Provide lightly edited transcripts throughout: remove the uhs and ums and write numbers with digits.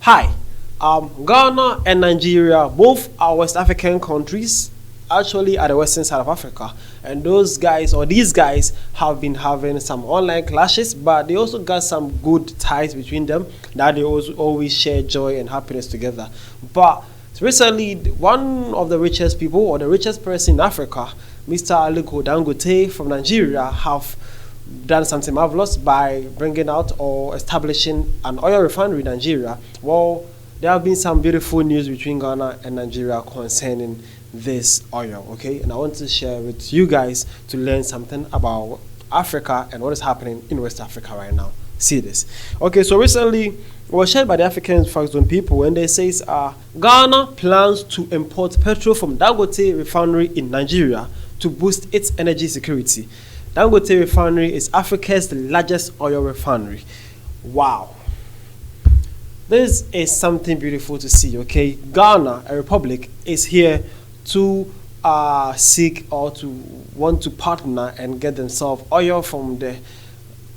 Hi, Ghana and Nigeria, both are West African countries, actually at the western side of Africa. And those guys, or these guys, have been having some online clashes, but they also got some good ties between them that they also always share joy and happiness together. But recently, one of the richest people, or the richest person in Africa, Mr. Aliko Dangote from Nigeria, have done something marvelous by bringing out or establishing an oil refinery in Nigeria. Well, there have been some beautiful news between Ghana and Nigeria concerning this oil, okay? And I want to share with you guys to learn something about Africa and what is happening in West Africa right now. See this. Okay, so recently it was shared by the African Facts Zone people, and they says Ghana plans to import petrol from Dangote refinery in Nigeria to boost its energy security. Dangote refinery is Africa's largest oil refinery. Wow. This is something beautiful to see, okay? Ghana, a republic, is here to seek or to want to partner and get themselves oil from the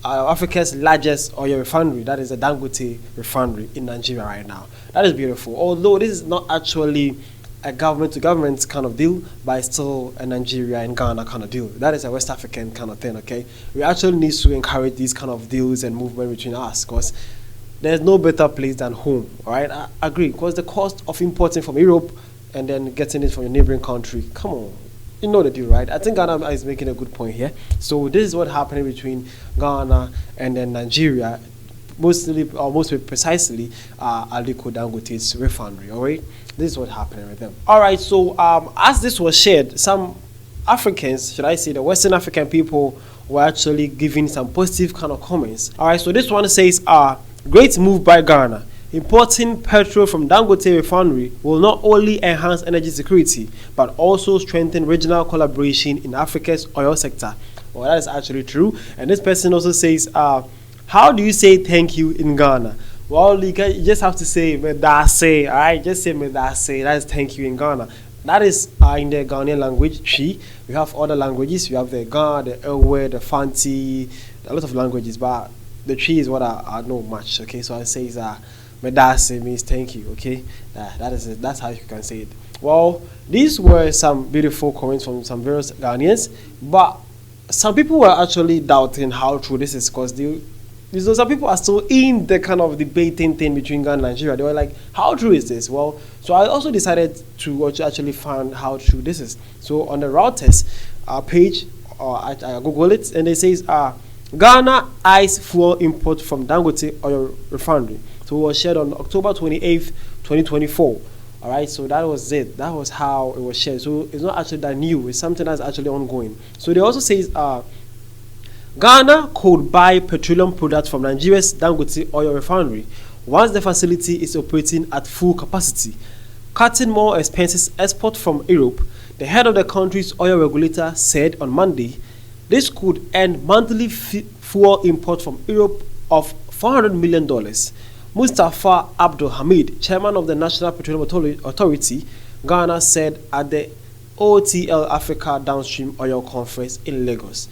Africa's largest oil refinery, that is the Dangote refinery in Nigeria right now. That is beautiful. Although this is not actually a government to government kind of deal, but it's still a Nigeria and Ghana kind of deal. That is a West African kind of thing, okay? We actually need to encourage these kind of deals and movement between us, because there's no better place than home, all right? I agree, because the cost of importing from Europe and then getting it from your neighboring country, come on, you know the deal, right? I think Ghana is making a good point here. So this is what happening between Ghana and then Nigeria, mostly, or most precisely, Aliko Dangote's refinery, all right? This is what happening with them. All right, so as this was shared, some Africans, should I say the Western African people, were actually giving some positive kind of comments. All right, so this one says, great move by Ghana. Importing petrol from Dangote refinery will not only enhance energy security, but also strengthen regional collaboration in Africa's oil sector. Well, that is actually true. And this person also says, how do you say thank you in Ghana? Well, you just have to say medase, all right? Just say medase. That is thank you in Ghana. That is in the Ghanaian language, Chi. We have other languages. We have the Ga, the Ewe, the Fanti, a lot of languages, but the Chi is what I know much, okay? So I say medase means thank you, okay? That is it. That's how you can say it. Well, these were some beautiful comments from some various Ghanaians, but some people were actually doubting how true this is, because some people are still in the kind of debating thing between Ghana and Nigeria. They were like, how true is this? Well, so I also decided to actually find how true this is. So on the Reuters page, I Google it, and it says, Ghana eyes fuel import from Dangote oil refinery. So it was shared on October 28th, 2024. All right, so that was it. That was how it was shared. So it's not actually that new. It's something that's actually ongoing. So they also says, Ghana could buy petroleum products from Nigeria's Dangote oil refinery once the facility is operating at full capacity, cutting more expenses export from Europe. The head of the country's oil regulator said on Monday this could end monthly fuel import from Europe of $400 million. Mustafa Abdul Hamid, chairman of the National Petroleum Authority, Ghana, said at the OTL Africa Downstream Oil Conference in Lagos.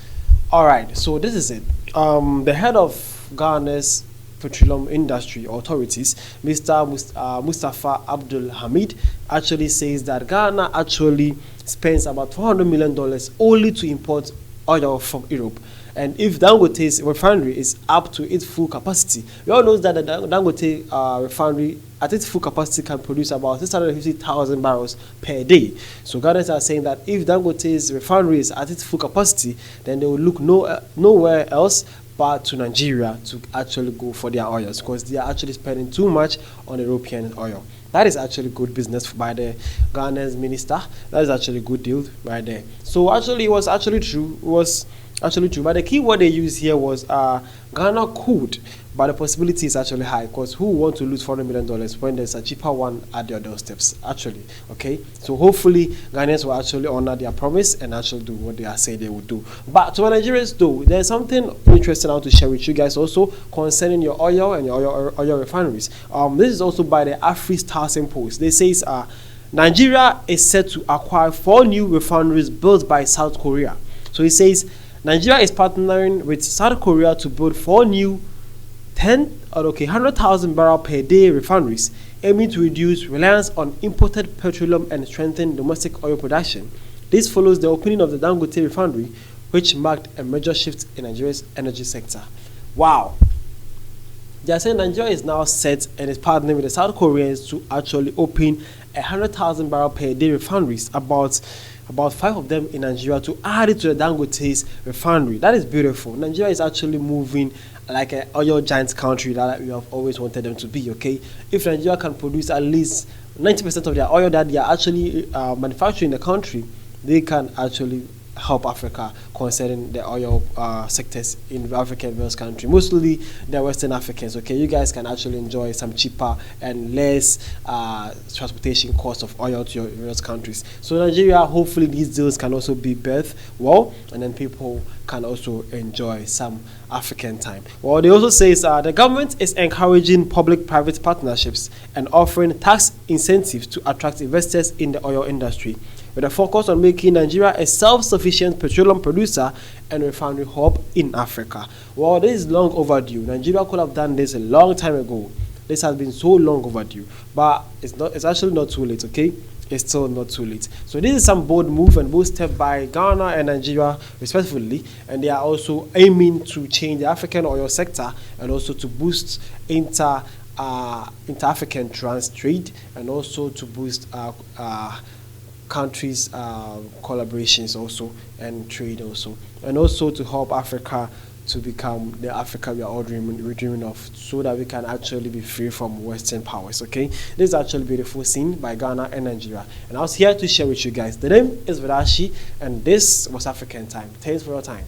All right, so this is it. The head of Ghana's petroleum industry authorities, Mr. Mustafa Abdul Hamid, actually says that Ghana actually spends about $400 million only to import oil from Europe. And if Dangote's refinery is up to its full capacity, we all know that the Dangote refinery at its full capacity can produce about 650,000 barrels per day. So Ghanaians are saying that if Dangote's refinery is at its full capacity, then they will look nowhere else but to Nigeria to actually go for their oils, because they are actually spending too much on European oil. That is actually good business by the Ghana's minister. That is actually a good deal right there. So actually, it was actually true. It was actually true. But the key word they used here was Ghana could, but the possibility is actually high, because who want to lose $400 million when there's a cheaper one at their doorsteps, actually, okay? So hopefully Ghanaians will actually honor their promise and actually do what they are saying they will do. But to Nigerians though, there's something interesting I want to share with you guys also concerning your oil and your oil refineries. This is also by the afrique Post. They say Nigeria is set to acquire 4 new refineries built by South Korea. So it says Nigeria is partnering with South Korea to build 4 new 10 okay, 100,000 barrel per day refineries, aiming to reduce reliance on imported petroleum and strengthen domestic oil production. This follows the opening of the Dangote refinery, which marked a major shift in Nigeria's energy sector. Wow. They are saying Nigeria is now set and is partnering with the South Koreans to actually open 100,000 barrel per day refineries, about 5 of them in Nigeria, to add it to the Dangote's refinery. That is beautiful. Nigeria is actually moving like an oil giant country that we have always wanted them to be. Okay, if Nigeria can produce at least 90% of their oil that they are actually manufacturing in the country, they can actually help Africa concerning the oil sectors in African various countries, mostly the Western Africans. Okay, you guys can actually enjoy some cheaper and less transportation cost of oil to your various countries. So Nigeria, hopefully these deals can also be birthed well, and then people can also enjoy some African time. Well, they also say the government is encouraging public-private partnerships and offering tax incentives to attract investors in the oil industry, with a focus on making Nigeria a self-sufficient petroleum producer and refinery hub in Africa. Well, this is long overdue. Nigeria could have done this a long time ago. This has been so long overdue, but it's actually not too late. Okay, it's still not too late. So this is some bold move and bold step by Ghana and Nigeria respectively, and they are also aiming to change the African oil sector and also to boost inter-African trade, and also to boost countries' collaborations also, and trade also, and also to help Africa to become the Africa we are all dreaming of, so that we can actually be free from Western powers. Okay, this is actually a beautiful scene by Ghana and Nigeria, and I was here to share with you guys. The name is Vidashi, and this was African Time. Thanks for your time.